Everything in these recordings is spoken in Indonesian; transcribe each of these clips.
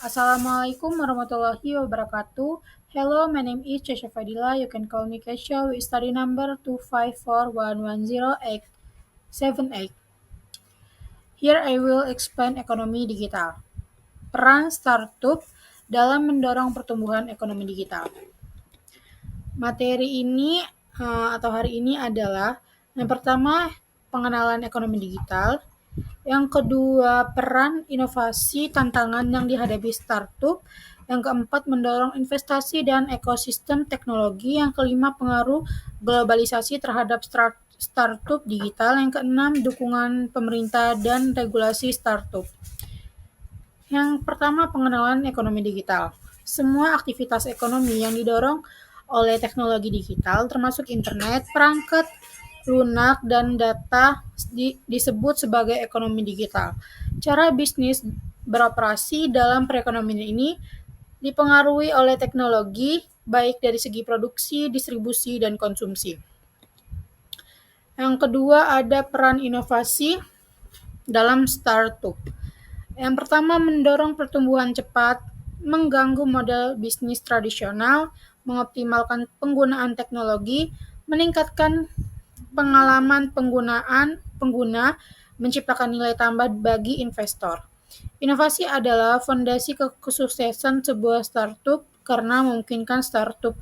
Assalamualaikum warahmatullahi wabarakatuh. Hello, my name is Chesha Fadila. You can call me Kesha with study number 254110878. Here I will explain ekonomi digital. Peran startup dalam mendorong pertumbuhan ekonomi digital. Materi ini atau hari ini adalah yang pertama pengenalan ekonomi digital, yang kedua peran inovasi tantangan yang dihadapi startup, yang keempat mendorong investasi dan ekosistem teknologi, yang kelima pengaruh globalisasi terhadap startup digital, yang keenam dukungan pemerintah dan regulasi startup. Yang pertama, pengenalan ekonomi digital. Semua aktivitas ekonomi yang didorong oleh teknologi digital, termasuk internet, perangkat lunak, dan data disebut sebagai ekonomi digital. Cara bisnis beroperasi dalam perekonomian ini dipengaruhi oleh teknologi, baik dari segi produksi, distribusi, dan konsumsi. Yang kedua, ada peran inovasi dalam startup. Yang pertama, mendorong pertumbuhan cepat, mengganggu model bisnis tradisional, mengoptimalkan penggunaan teknologi, meningkatkan pengalaman pengguna, menciptakan nilai tambah bagi investor. Inovasi adalah fondasi kesuksesan sebuah startup karena memungkinkan startup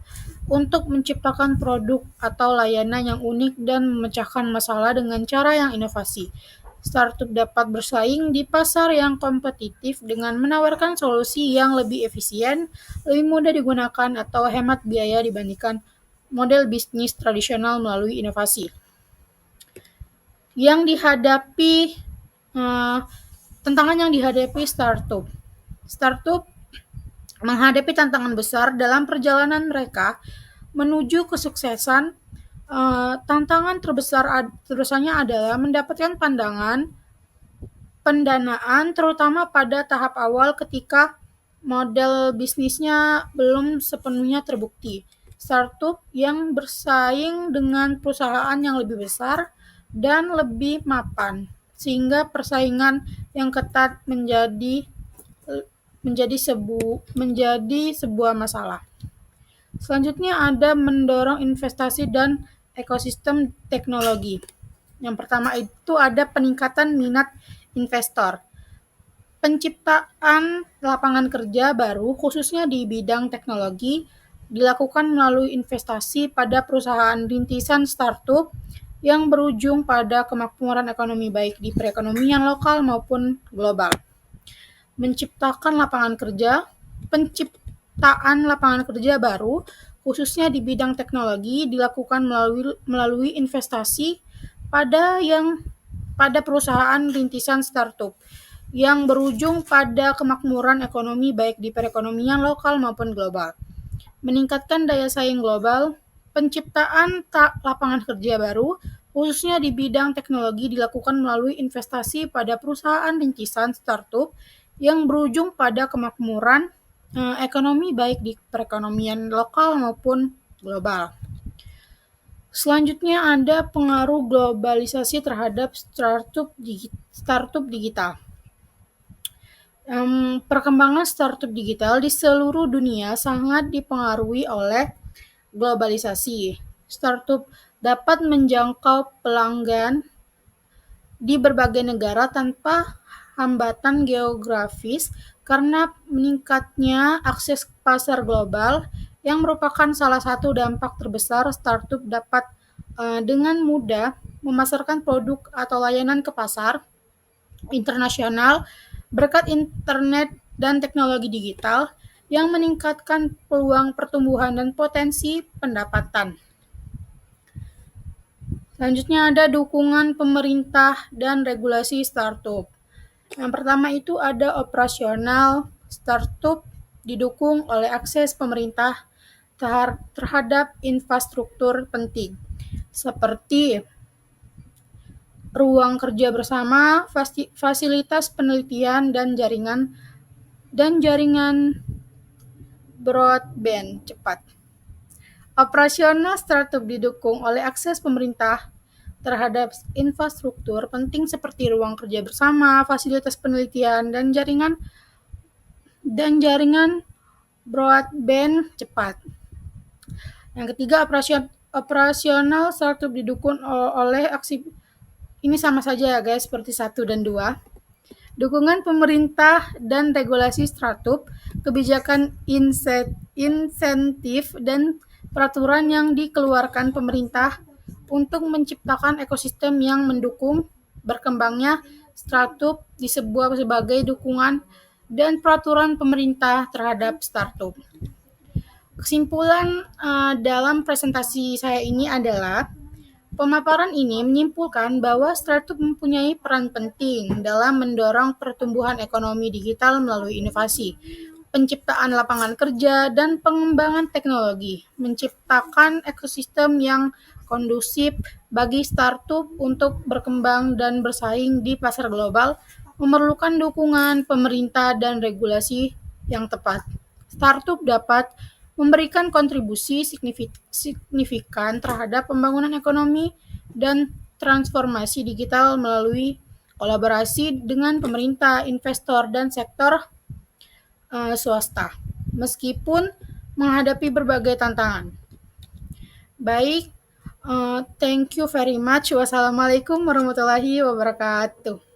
untuk menciptakan produk atau layanan yang unik dan memecahkan masalah dengan cara yang inovasi. Startup dapat bersaing di pasar yang kompetitif dengan menawarkan solusi yang lebih efisien, lebih mudah digunakan, atau hemat biaya dibandingkan model bisnis tradisional melalui inovasi. Yang dihadapi tantangan yang dihadapi startup. Startup menghadapi tantangan besar dalam perjalanan mereka menuju kesuksesan. Tantangan terbesarnya adalah mendapatkan pendanaan, terutama pada tahap awal ketika model bisnisnya belum sepenuhnya terbukti. Startup yang bersaing dengan perusahaan yang lebih besar dan lebih mapan, sehingga persaingan yang ketat menjadi sebuah masalah. Selanjutnya ada mendorong investasi dan ekosistem teknologi. Yang pertama itu ada peningkatan minat investor. Penciptaan lapangan kerja baru khususnya di bidang teknologi dilakukan melalui investasi pada perusahaan rintisan startup yang berujung pada kemakmuran ekonomi baik di perekonomian lokal maupun global. Penciptaan lapangan kerja baru khususnya di bidang teknologi dilakukan melalui investasi pada perusahaan rintisan startup yang berujung pada kemakmuran ekonomi baik di perekonomian lokal maupun global. Meningkatkan daya saing global, penciptaan lapangan kerja baru khususnya di bidang teknologi dilakukan melalui investasi pada perusahaan rintisan startup yang berujung pada kemakmuran ekonomi baik di perekonomian lokal maupun global. Selanjutnya ada pengaruh globalisasi terhadap startup digital. Perkembangan startup digital di seluruh dunia sangat dipengaruhi oleh globalisasi. Startup dapat menjangkau pelanggan di berbagai negara tanpa hambatan geografis karena meningkatnya akses pasar global yang merupakan salah satu dampak terbesar. Startup dapat dengan mudah memasarkan produk atau layanan ke pasar internasional berkat internet dan teknologi digital yang meningkatkan peluang pertumbuhan dan potensi pendapatan. Selanjutnya ada dukungan pemerintah dan regulasi startup. Yang pertama itu ada operasional. Startup didukung oleh akses pemerintah terhadap infrastruktur penting seperti ruang kerja bersama, fasilitas penelitian, dan jaringan broadband cepat. Operasional startup didukung oleh akses pemerintah terhadap infrastruktur penting seperti ruang kerja bersama, fasilitas penelitian, dan jaringan dan jaringan broadband cepat. Yang ketiga, operasional startup didukung oleh aksi ini sama saja ya guys, seperti 1 dan 2. Dukungan pemerintah dan regulasi startup, kebijakan insentif dan peraturan yang dikeluarkan pemerintah untuk menciptakan ekosistem yang mendukung berkembangnya startup disebut sebagai dukungan dan peraturan pemerintah terhadap startup. Kesimpulan dalam presentasi saya ini adalah pemaparan ini menyimpulkan bahwa startup mempunyai peran penting dalam mendorong pertumbuhan ekonomi digital melalui inovasi, penciptaan lapangan kerja, dan pengembangan teknologi, menciptakan ekosistem yang kondusif bagi startup untuk berkembang dan bersaing di pasar global, memerlukan dukungan pemerintah dan regulasi yang tepat. Startup dapat memberikan kontribusi signifikan terhadap pembangunan ekonomi dan transformasi digital melalui kolaborasi dengan pemerintah, investor, dan sektor swasta, meskipun menghadapi berbagai tantangan. Baik, thank you very much. Wassalamualaikum warahmatullahi wabarakatuh.